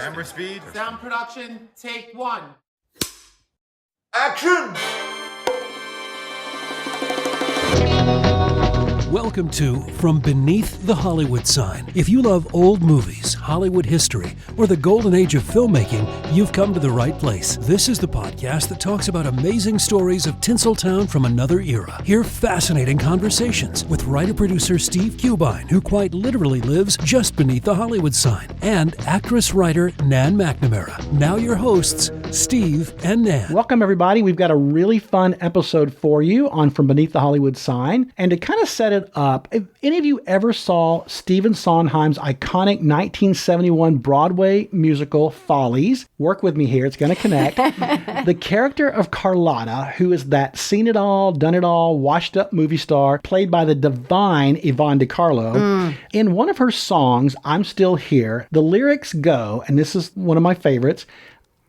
Camera speed. Sound production, take one. Action! Welcome to From Beneath the Hollywood Sign. If you love old movies, Hollywood history, or the golden age of filmmaking, you've come to the right place. This is the podcast that talks about amazing stories of Tinseltown from another era. Hear fascinating conversations with writer-producer Steve Cubine, who quite literally lives just beneath the Hollywood sign, and actress-writer Nan McNamara. Now your hosts, Steve and Nan. Welcome, everybody. We've got a really fun episode for you on From Beneath the Hollywood Sign. And to kind of set it up, if any of you ever saw Stephen Sondheim's iconic 1971 Broadway musical Follies, work with me here, it's going to connect. The character of Carlotta, who is that seen it all, done it all, washed up movie star, played by the divine Yvonne DiCarlo, in one of her songs, I'm Still Here, the lyrics go, and this is one of my favorites,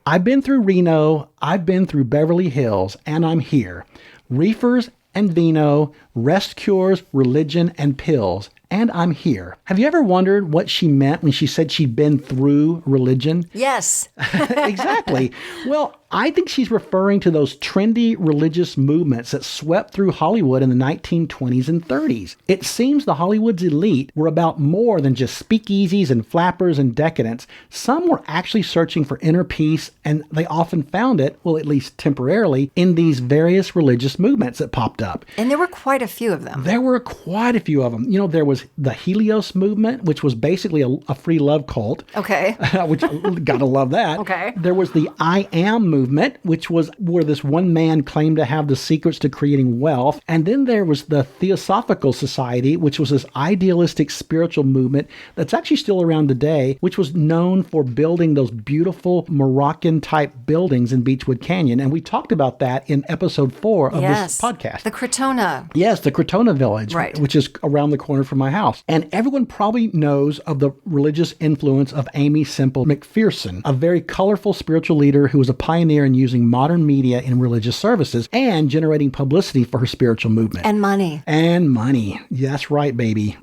I've been through Reno, I've been through Beverly Hills, and I'm here. Reefers and vino, rest cures, religion, and pills. And I'm here. Have you ever wondered what she meant when she said she'd been through religion? Yes. Exactly. Well, I think she's referring to those trendy religious movements that swept through Hollywood in the 1920s and 30s. It seems the Hollywood's elite were about more than just speakeasies and flappers and decadence. Some were actually searching for inner peace, and they often found it, well, at least temporarily, in these various religious movements that popped up. And there were quite a few of them. There were quite a few of them. You know, there was the Helios movement, which was basically a free love cult. Okay. Which, gotta love that. Okay. There was the I Am movement, which was where this one man claimed to have the secrets to creating wealth. And then there was the Theosophical Society, which was this idealistic spiritual movement that's actually still around today, which was known for building those beautiful Moroccan-type buildings in Beechwood Canyon. And we talked about that in episode 4 of this podcast. The Crotona. Yes, the Crotona Village, right, which is around the corner from my house. And everyone probably knows of the religious influence of Aimee Semple McPherson, a very colorful spiritual leader who was a pioneer in using modern media in religious services and generating publicity for her spiritual movement. And money. And money. That's right, baby.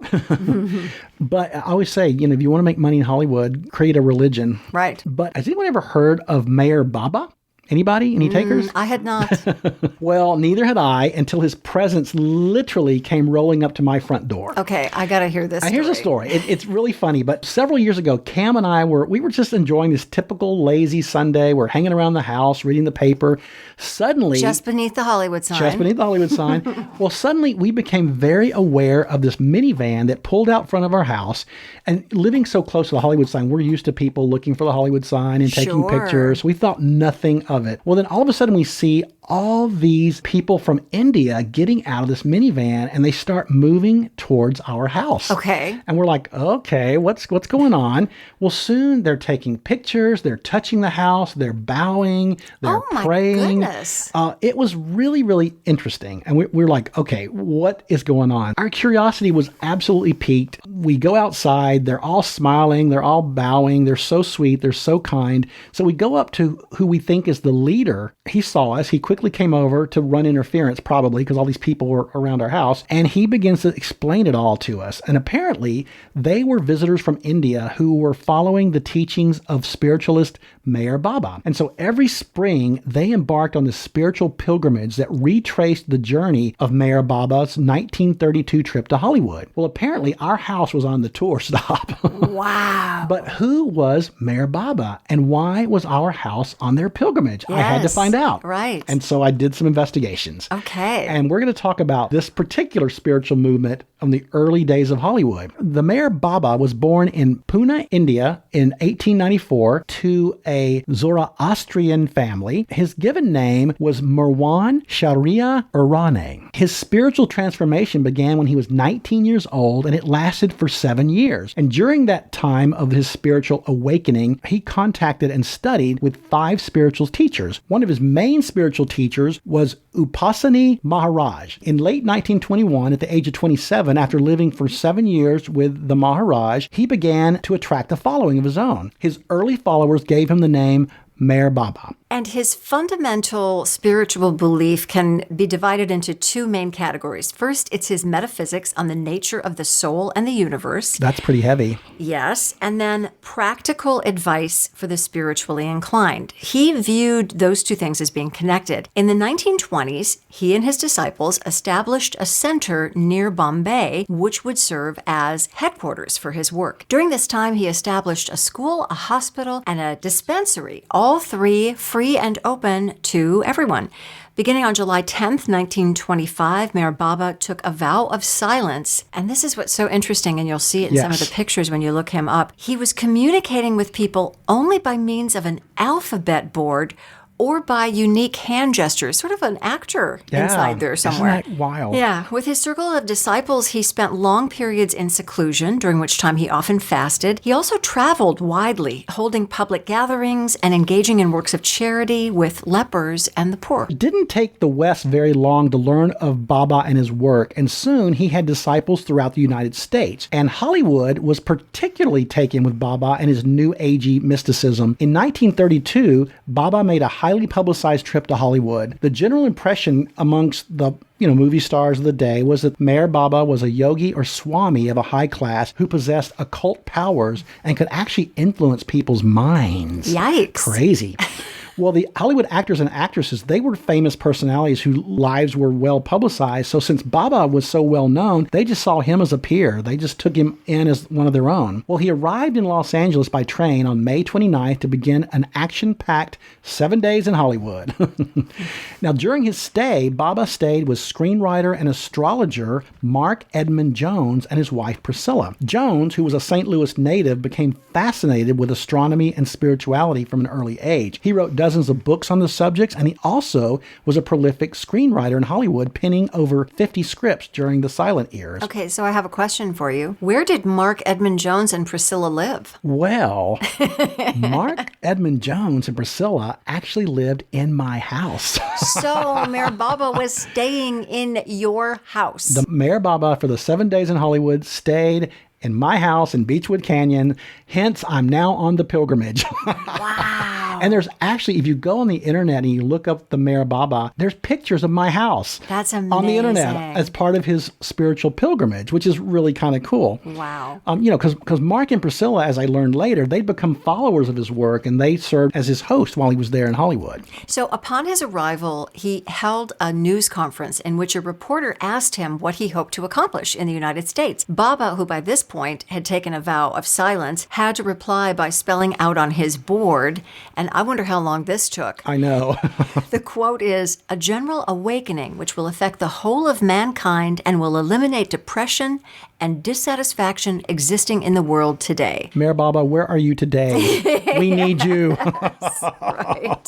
But I always say, you know, if you want to make money in Hollywood, create a religion. Right. But has anyone ever heard of Mayor Baba? Anybody? Any takers? I had not. Well, neither had I until his presence literally came rolling up to my front door. Okay, I got to hear this story. Here's a story. It's really funny, but several years ago, Cam and I were just enjoying this typical lazy Sunday. We're hanging around the house, reading the paper. Suddenly... Just beneath the Hollywood sign. Just beneath the Hollywood sign. Well, suddenly we became very aware of this minivan that pulled out front of our house. And living so close to the Hollywood sign, we're used to people looking for the Hollywood sign and taking pictures. We thought nothing of it. Well, then all of a sudden we see all these people from India getting out of this minivan and they start moving towards our house. Okay. And we're like, okay, what's going on? Well, soon they're taking pictures, they're touching the house, they're bowing, they're praying. Oh my goodness. It was really, really interesting. And we're like, okay, what is going on? Our curiosity was absolutely piqued. We go outside, they're all smiling, they're all bowing, they're so sweet, they're so kind. So we go up to who we think is the leader. He saw us, he quickly came over to run interference, probably because all these people were around our house, and he begins to explain it all to us. And apparently they were visitors from India who were following the teachings of spiritualist Mayor Baba. And so every spring they embarked on this spiritual pilgrimage that retraced the journey of Mayor Baba's 1932 trip to Hollywood. Well, apparently our house was on the tour stop. Wow. But who was Mayor Baba and why was our house on their pilgrimage? Yes, I had to find out. Right. And so I did some investigations. Okay. And we're going to talk about this particular spiritual movement from the early days of Hollywood. The Mayor Baba was born in Pune, India in 1894 to a Zoroastrian family. His given name was Marwan Sharia Urane. His spiritual transformation began when he was 19 years old and it lasted for 7 years. And during that time of his spiritual awakening, he contacted and studied with 5 spiritual teachers. One of his main spiritual teachers was Upasani Maharaj. In late 1921, at the age of 27, after living for 7 years with the Maharaj, he began to attract a following of his own. His early followers gave him the name Mayor Baba. And his fundamental spiritual belief can be divided into two main categories. First, it's his metaphysics on the nature of the soul and the universe. That's pretty heavy. Yes. And then practical advice for the spiritually inclined. He viewed those two things as being connected. In the 1920s, he and his disciples established a center near Bombay, which would serve as headquarters for his work. During this time, he established a school, a hospital, and a dispensary, all three free and open to everyone. Beginning on July 10th, 1925, Meher Baba took a vow of silence. And this is what's so interesting, and you'll see it in some of the pictures when you look him up. He was communicating with people only by means of an alphabet board or by unique hand gestures, sort of an actor inside there somewhere. Isn't that wild? Yeah. With his circle of disciples, he spent long periods in seclusion, during which time he often fasted. He also traveled widely, holding public gatherings and engaging in works of charity with lepers and the poor. It didn't take the West very long to learn of Baba and his work, and soon he had disciples throughout the United States. And Hollywood was particularly taken with Baba and his New Agey mysticism. In 1932, Baba made a highly publicized trip to Hollywood. The general impression amongst the movie stars of the day was that Meher Baba was a yogi or swami of a high class who possessed occult powers and could actually influence people's minds. Yikes. Crazy. Well, the Hollywood actors and actresses, they were famous personalities whose lives were well publicized. So since Baba was so well known, they just saw him as a peer. They just took him in as one of their own. Well, he arrived in Los Angeles by train on May 29th to begin an action-packed 7 days in Hollywood. Now, during his stay, Baba stayed with screenwriter and astrologer Mark Edmund Jones and his wife Priscilla. Jones, who was a St. Louis native, became fascinated with astronomy and spirituality from an early age. He wrote dozens of books on the subjects, and he also was a prolific screenwriter in Hollywood, penning over 50 scripts during the silent years. Okay, so I have a question for you. Where did Mark Edmund Jones and Priscilla live? Well, Mark Edmund Jones and Priscilla actually lived in my house. So Meher Baba was staying in your house. The Meher Baba, for the 7 days in Hollywood, stayed in my house in Beechwood Canyon. Hence, I'm now on the pilgrimage. Wow. And there's actually, if you go on the internet and you look up the Meher Baba, there's pictures of my house. That's amazing. On the internet as part of his spiritual pilgrimage, which is really kind of cool. Wow. Because Mark and Priscilla, as I learned later, they'd become followers of his work, and they served as his host while he was there in Hollywood. So upon his arrival, he held a news conference in which a reporter asked him what he hoped to accomplish in the United States. Baba, who by this point had taken a vow of silence, had to reply by spelling out on his board, and I wonder how long this took. I know. The quote is, "A general awakening which will affect the whole of mankind and will eliminate depression and dissatisfaction existing in the world today." Meher Baba, where are you today? We need you. Right.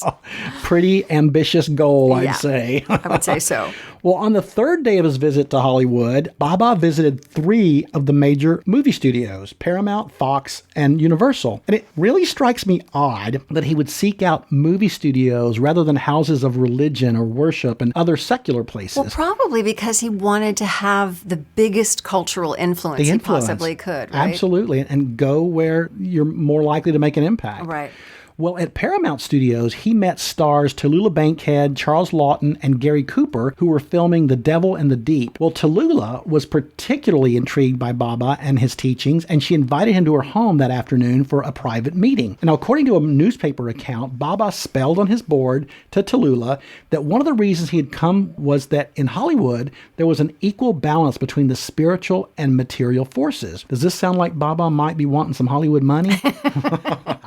Pretty ambitious goal, I'd Yeah. say. I would say so. Well, on the third day of his visit to Hollywood, Baba visited 3 of the major movie studios, Paramount, Fox, and Universal. And it really strikes me odd that he would seek out movie studios rather than houses of religion or worship and other secular places. Well, probably because he wanted to have the biggest cultural influence he possibly could, right? Absolutely. And go where you're more likely to make an impact. Right. Well, at Paramount Studios, he met stars Tallulah Bankhead, Charles Lawton, and Gary Cooper, who were filming The Devil and the Deep. Well, Tallulah was particularly intrigued by Baba and his teachings, and she invited him to her home that afternoon for a private meeting. Now, according to a newspaper account, Baba spelled on his board to Tallulah that one of the reasons he had come was that in Hollywood, there was an equal balance between the spiritual and material forces. Does this sound like Baba might be wanting some Hollywood money?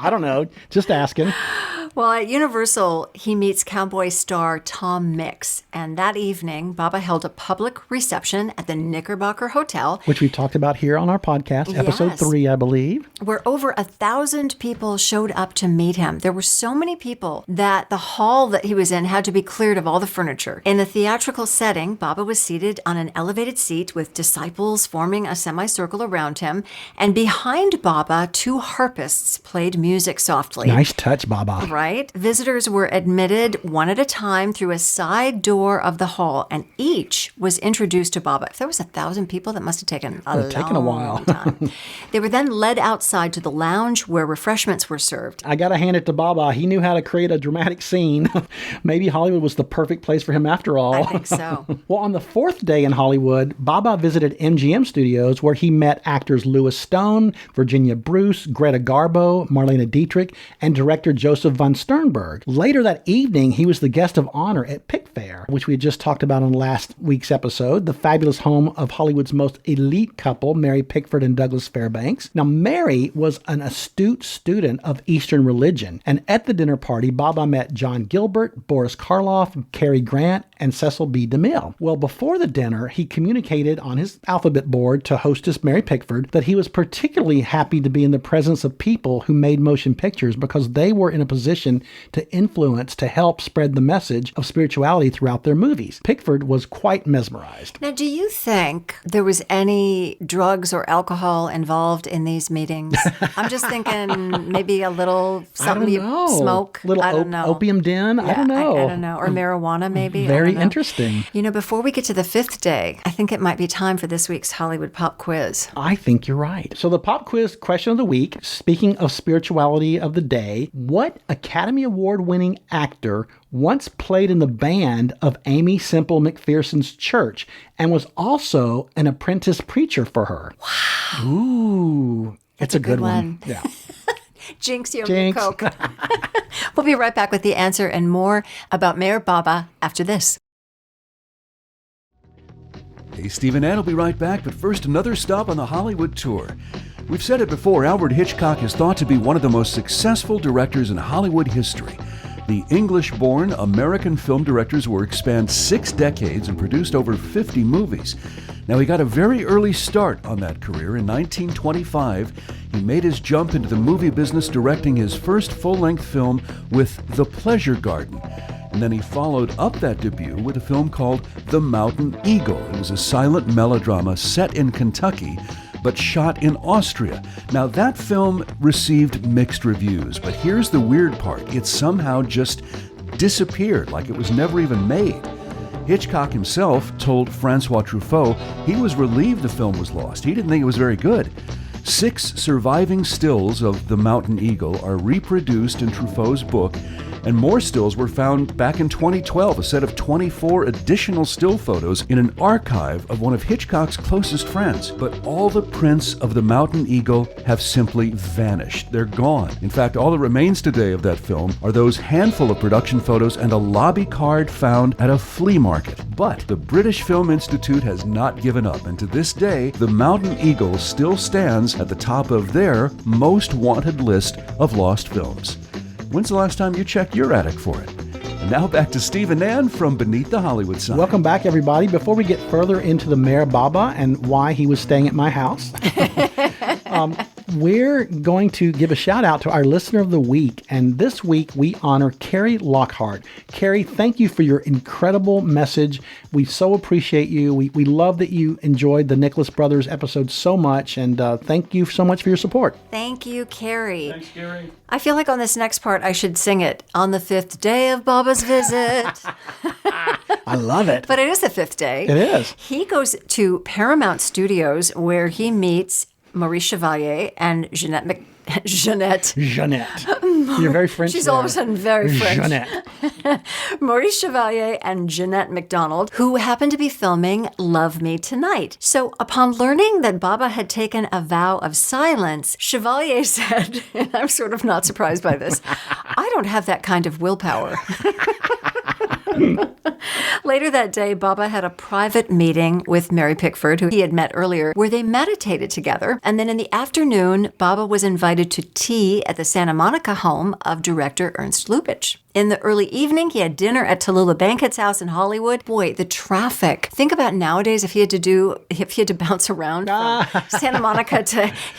I don't know. Just asking. Well, at Universal, he meets cowboy star Tom Mix. And that evening, Baba held a public reception at the Knickerbocker Hotel, Which we've talked about here on our podcast, episode 3, I believe. where over 1,000 people showed up to meet him. There were so many people that the hall that he was in had to be cleared of all the furniture. In a theatrical setting, Baba was seated on an elevated seat with disciples forming a semicircle around him. And behind Baba, 2 harpists played music softly. Nice touch, Baba. right? Visitors were admitted one at a time through a side door of the hall, and each was introduced to Baba. If there was 1,000 people, that must have taken a while. time. They were then led outside to the lounge where refreshments were served. I got to hand it to Baba. He knew how to create a dramatic scene. Maybe Hollywood was the perfect place for him after all. I think so. Well, on the fourth day in Hollywood, Baba visited MGM Studios where he met actors Louis Stone, Virginia Bruce, Greta Garbo, Marlene Dietrich, and director Joseph von Sternberg. Later that evening, he was the guest of honor at Pickfair, which we had just talked about on last week's episode, the fabulous home of Hollywood's most elite couple, Mary Pickford and Douglas Fairbanks. Now, Mary was an astute student of Eastern religion, and at the dinner party, Baba met John Gilbert, Boris Karloff, Cary Grant, and Cecil B. DeMille. Well, before the dinner, he communicated on his alphabet board to hostess Mary Pickford that he was particularly happy to be in the presence of people who made motion pictures because they were in a position to influence, to help spread the message of spirituality throughout their movies. Pickford was quite mesmerized. Now, do you think there was any drugs or alcohol involved in these meetings? I'm just thinking maybe a little something you smoke. Little I don't know. opium den? Yeah, I don't know. I don't know. Or marijuana, maybe. Very interesting. You know, before we get to the fifth day, I think it might be time for this week's Hollywood Pop Quiz. I think you're right. So the pop quiz question of the week, speaking of spirituality of the day, what Academy Award winning actor once played in the band of Amy Semple McPherson's church and was also an apprentice preacher for her? Wow. Ooh. It's a good one. Yeah. Jinx, you owe me a Coke. We'll be right back with the answer and more about Mayor Baba after this. Hey, Steve and Ann will be right back, but first, another stop on the Hollywood tour. We've said it before, Alfred Hitchcock is thought to be one of the most successful directors in Hollywood history. The English-born American film director's work spanned 6 decades and produced over 50 movies. Now, he got a very early start on that career. In 1925, he made his jump into the movie business directing his first full-length film with The Pleasure Garden. And then he followed up that debut with a film called The Mountain Eagle. It was a silent melodrama set in Kentucky, but shot in Austria. Now, that film received mixed reviews, but here's the weird part. It somehow just disappeared, like it was never even made. Hitchcock himself told Francois Truffaut he was relieved the film was lost. He didn't think it was very good. 6 surviving stills of The Mountain Eagle are reproduced in Truffaut's book, and more stills were found back in 2012, a set of 24 additional still photos in an archive of one of Hitchcock's closest friends. But all the prints of The Mountain Eagle have simply vanished. They're gone. In fact, all that remains today of that film are those handful of production photos and a lobby card found at a flea market. But the British Film Institute has not given up, and to this day, The Mountain Eagle still stands at the top of their most wanted list of lost films. When's the last time you checked your attic for it? And now back to Steve and Ann from Beneath the Hollywood Sign. Welcome back, everybody. Before we get further into the Mayor Baba and why he was staying at my house, we're going to give a shout out to our listener of the week. And this week we honor Carrie Lockhart. Carrie, thank you for your incredible message. We so appreciate you. We love that you enjoyed the Nicholas Brothers episode so much. And thank you so much for your support. Thank you, Carrie. Thanks, Gary. I feel like on this next part, I should sing it. On the 5th day of Baba's visit. I love it. But it is the 5th day. It is. He goes to Paramount Studios where he meets Maurice Chevalier and Jeanette. You're very French. She's there. all of a sudden very French. Jeanette. Maurice Chevalier and Jeanette MacDonald, who happened to be filming Love Me Tonight. So upon learning that Baba had taken a vow of silence, Chevalier said, and I'm sort of not surprised by this, I don't have that kind of willpower. Later that day, Baba had a private meeting with Mary Pickford, who he had met earlier, where they meditated together. And then in the afternoon, Baba was invited to tea at the Santa Monica home of director Ernst Lubitsch. In the early evening, he had dinner at Tallulah Bankead's house in Hollywood. Boy, the traffic. Think about nowadays if he had to bounce around from Santa Monica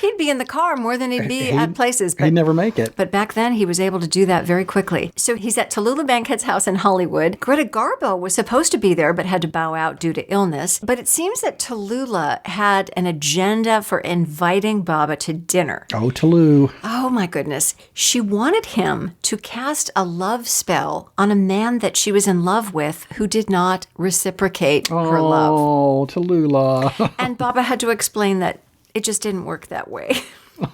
he'd be in the car more than he'd be at places. He'd never make it. But back then, he was able to do that very quickly. So he's at Tallulah Bankead's house in Hollywood. Greta Garbo was supposed to be there, but had to bow out due to illness. But it seems that Tallulah had an agenda for inviting Baba to dinner. Oh, Tallulah. Oh, my goodness. She wanted him to cast a love spell on a man that she was in love with who did not reciprocate her love. Oh, Tallulah. And Baba had to explain that it just didn't work that way.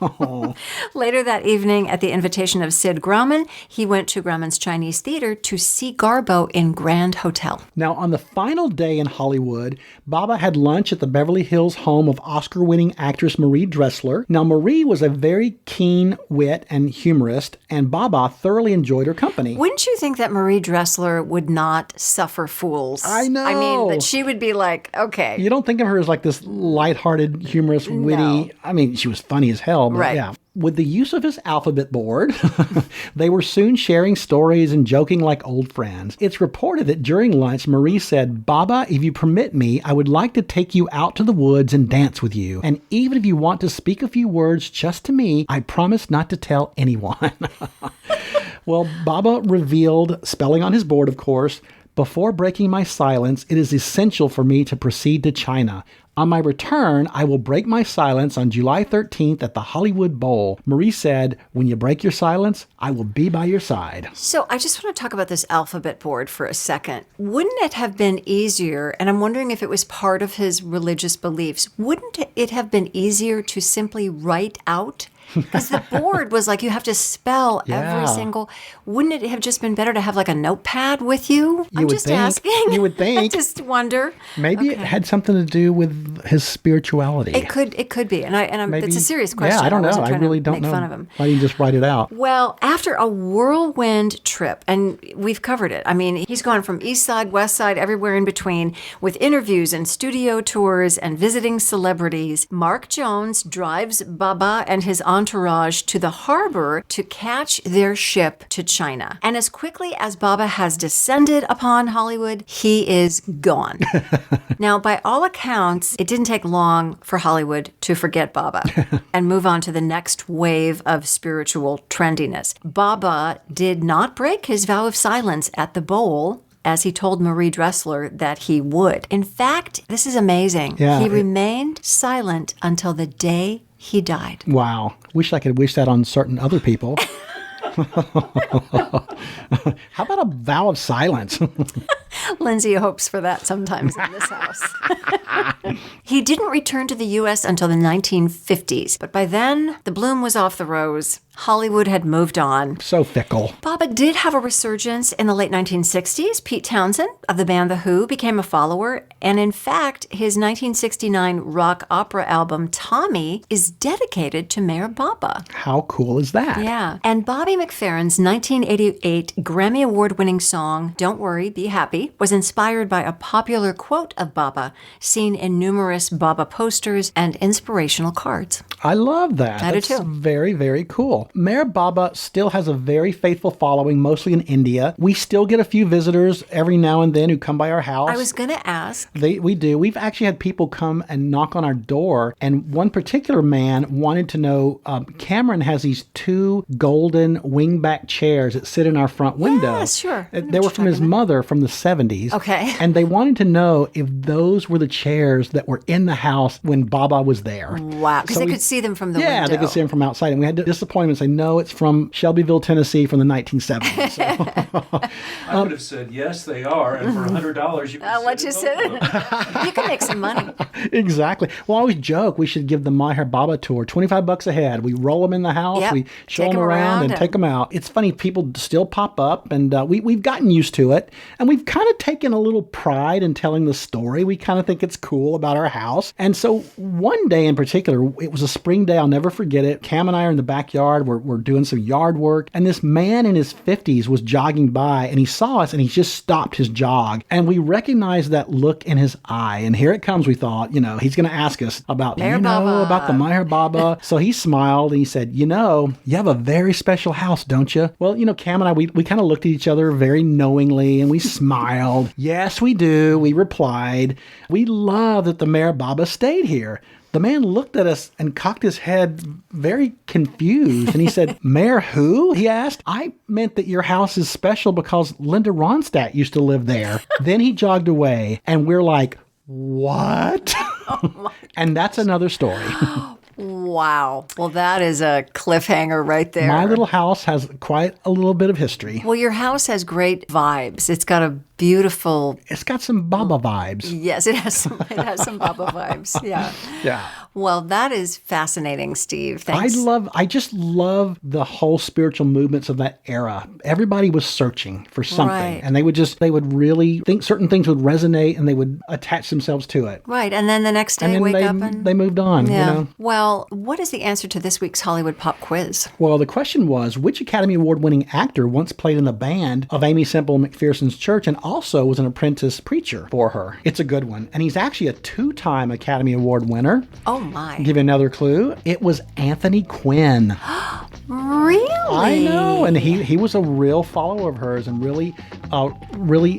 Oh. Later that evening, at the invitation of Sid Grauman, he went to Grauman's Chinese Theater to see Garbo in Grand Hotel. Now, on the final day in Hollywood, Baba had lunch at the Beverly Hills home of Oscar-winning actress Marie Dressler. Now, Marie was a very keen wit and humorist, and Baba thoroughly enjoyed her company. Wouldn't you think that Marie Dressler would not suffer fools? I know. I mean, that she would be like, okay. You don't think of her as like this lighthearted, humorous, witty... No. I mean, she was funny as hell, but Right. yeah. With the use of his alphabet board, they were soon sharing stories and joking like old friends. It's reported that during lunch, Marie said, "Baba, if you permit me, I would like to take you out to the woods and dance with you. And even if you want to speak a few words just to me, I promise not to tell anyone." Well, Baba revealed, spelling on his board, of course, "Before breaking my silence, it is essential for me to proceed to China. On my return, I will break my silence on July 13th at the Hollywood Bowl." Marie said, "When you break your silence, I will be by your side." So I just want to talk about this alphabet board for a second. Wouldn't it have been easier, and I'm wondering if it was part of his religious beliefs, wouldn't it have been easier to simply write out? Because the board was like, you have to spell every Yeah. single... Wouldn't it have just been better to have like a notepad with you? I'm would just think. asking. You would think. I just wonder. Maybe it had something to do with his spirituality. It could be. And Maybe, it's a serious question. Yeah, I don't know. wasn't I trying really to don't make know. fun of him. Why didn't you just write it out? Well, after a whirlwind trip, and we've covered it. I mean, he's gone from east side, west side, everywhere in between, with interviews and studio tours and visiting celebrities. Mark Jones drives Baba and his entourage to the harbor to catch their ship to China. And as quickly as Baba has descended upon Hollywood, he is gone. Now, by all accounts, it didn't take long for Hollywood to forget Baba and move on to the next wave of spiritual trendiness. Baba did not break his vow of silence at the bowl, as he told Marie Dressler that he would. In fact, this is amazing. Yeah, He remained silent until the day he died. Wow. Wish I could wish that on certain other people. How about a vow of silence? Lindsay hopes for that sometimes in this house. He didn't return to the U.S. until the 1950s, but by then, the bloom was off the rose. Hollywood had moved on. So fickle. Baba did have a resurgence in the late 1960s. Pete Townsend of the band The Who became a follower, and in fact, his 1969 rock opera album Tommy is dedicated to Mayor Baba. How cool is that? Yeah. And Bobby McFerrin's 1988 Grammy Award-winning song, Don't Worry, Be Happy, was inspired by a popular quote of Baba, seen in numerous Baba posters and inspirational cards. I love that. I do That's too. very, very cool. Mayor Baba still has a very faithful following, mostly in India. We still get a few visitors every now and then who come by our house. I was going to ask. We do. We've actually had people come and knock on our door, and one particular man wanted to know, Cameron has these two golden wingback chairs that sit in our front window. Yes, sure. I know They what were you're from his talking about. mother from the 70s. Okay. And they wanted to know if those were the chairs that were in the house when Baba was there. Wow. Because So they we- could see them from the Yeah, window. they could see him from outside. And we had to disappoint him and say, no, it's from Shelbyville, Tennessee from the 1970s. So, I would have said, yes, they are. And for $100, you can I'll let you sit. You can make some money. exactly. Well, I always joke we should give the Mehar Baba tour, $25 a head. We roll them in the house, Yep. we show Take them 'em around around and and- take them out. It's funny, people still pop up, and we've gotten used to it. And we've kind kind of taken a little pride in telling the story. We kind of think it's cool about our house. And so one day in particular, it was a spring day. I'll never forget it. Cam and I are in the backyard. We're doing some yard work. And this man in his 50s was jogging by, and he saw us, and he just stopped his jog. And we recognized that look in his eye. And here it comes, we thought, he's going to ask us about, about the Mehar Baba. So he smiled and he said, you have a very special house, don't you? Well, Cam and I, we kind of looked at each other very knowingly, and we smiled. Yes, we do. We replied, we love that the Mehar Baba stayed here. The man looked at us and cocked his head very confused. And he said, Mayor who? He asked. I meant that your house is special because Linda Ronstadt used to live there. Then he jogged away, and we're like, what? And that's another story. Wow. Well, that is a cliffhanger right there. My little house has quite a little bit of history. Well, your house has great vibes. It's got a It's got some Baba vibes. Yes, it has some Baba vibes. Yeah. Yeah. Well, that is fascinating, Steve. Thanks. I just love the whole spiritual movements of that era. Everybody was searching for something, right. And they would really think certain things would resonate, and they would attach themselves to it. Right. And then the next day wake up and they moved on. Yeah. Well, what is the answer to this week's Hollywood Pop Quiz? Well, the question was, which Academy Award winning actor once played in the band of Aimee Semple McPherson's church and also was an apprentice preacher for her? It's a good one. And he's actually a 2-time Academy Award winner. Oh, my. Give you another clue. It was Anthony Quinn. Really? I know. And he was a real follower of hers and really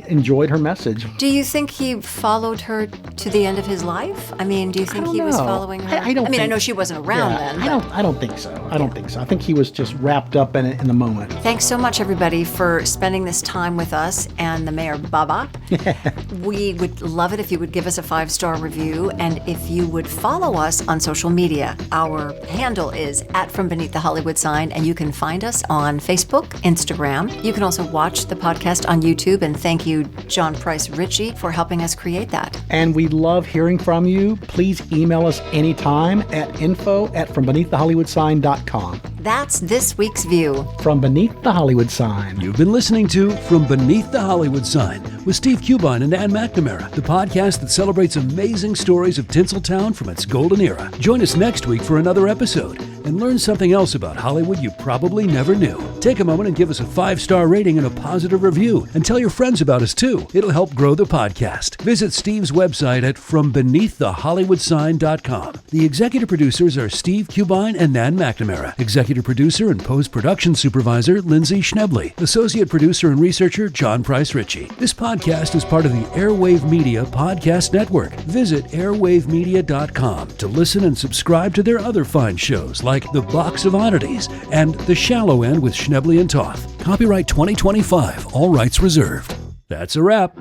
enjoyed her message. Do you think he followed her to the end of his life? I mean, do you think he was following her? I know she wasn't around then. I don't think so. I don't think so. I think he was just wrapped up in it in the moment. Thanks so much, everybody, for spending this time with us and the Mehar Baba. We would love it if you would give us a 5-star review, and if you would follow us on social media. Our handle is @FromBeneathTheHollywood and you can find us on Facebook, Instagram. You can also watch the podcast on YouTube, and thank you, John Price Ritchie, for helping us create that. And we love hearing from you. Please email us anytime at info@FromBeneathTheHollywoodSign.com. That's this week's view. From Beneath the Hollywood Sign. You've been listening to From Beneath the Hollywood Sign with Steve Cubine and Ann McNamara, the podcast that celebrates amazing stories of Tinseltown from its golden era. Join us next week for another episode and learn something else about Hollywood you probably never knew. Take a moment and give us a 5-star rating and a positive review, and tell your friends about us too. It'll help grow the podcast. Visit Steve's website at FromBeneathTheHollywoodSign.com. The executive producers are Steve Cubine and Nan McNamara. Executive producer and post-production supervisor Lindsay Schnebley. Associate producer and researcher John Price Ritchie. This podcast is part of the Airwave Media Podcast Network. Visit airwavemedia.com to listen and subscribe to their other fine shows like The Box of Oddities and The Shallow End with Schnebley and Toth. Copyright 2025. All rights reserved. That's a wrap.